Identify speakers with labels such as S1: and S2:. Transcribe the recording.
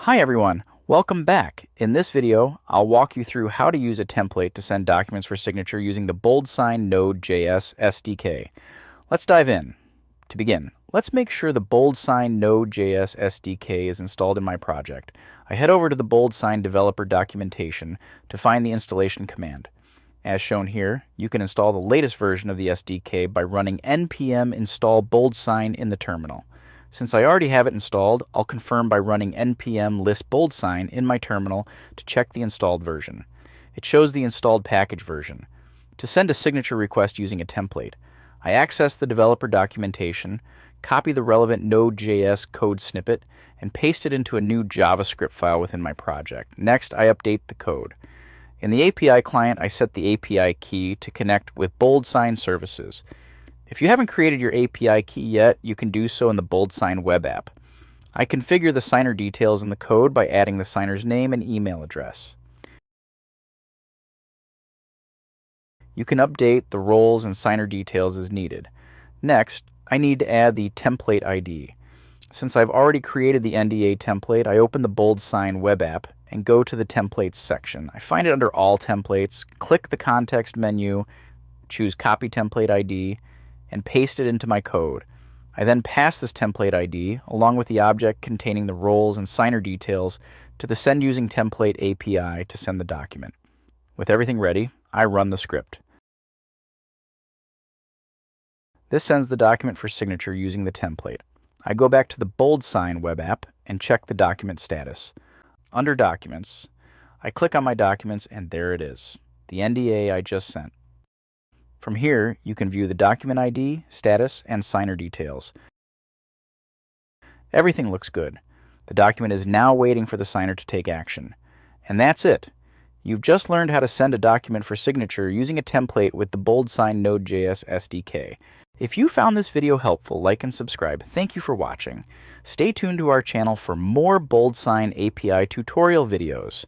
S1: Hi everyone, welcome back. In this video, I'll walk you through how to use a template to send documents for signature using the BoldSign Node.js SDK. Let's dive in. To begin, let's make sure the BoldSign Node.js SDK is installed in my project. I head over to the BoldSign developer documentation to find the installation command. As shown here, you can install the latest version of the SDK by running npm install BoldSign in the terminal. Since I already have it installed, I'll confirm by running npm list BoldSign in my terminal to check the installed version. It shows the installed package version. To send a signature request using a template, I access the developer documentation, copy the relevant Node.js code snippet, and paste it into a new JavaScript file within my project. Next, I update the code. In the API client, I set the API key to connect with BoldSign services. If you haven't created your API key yet, you can do so in the BoldSign web app. I configure the signer details in the code by adding the signer's name and email address. You can update the roles and signer details as needed. Next, I need to add the template ID. Since I've already created the NDA template, I open the BoldSign web app and go to the Templates section. I find it under All Templates, click the context menu, choose Copy Template ID, and paste it into my code. I then pass this template ID, along with the object containing the roles and signer details, to the Send Using Template API to send the document. With everything ready, I run the script. This sends the document for signature using the template. I go back to the BoldSign web app and check the document status. Under Documents, I click on my documents and there it is, the NDA I just sent. From here, you can view the document ID, status, and signer details. Everything looks good. The document is now waiting for the signer to take action. And that's it. You've just learned how to send a document for signature using a template with the BoldSign Node.js SDK. If you found this video helpful, like and subscribe. Thank you for watching. Stay tuned to our channel for more BoldSign API tutorial videos.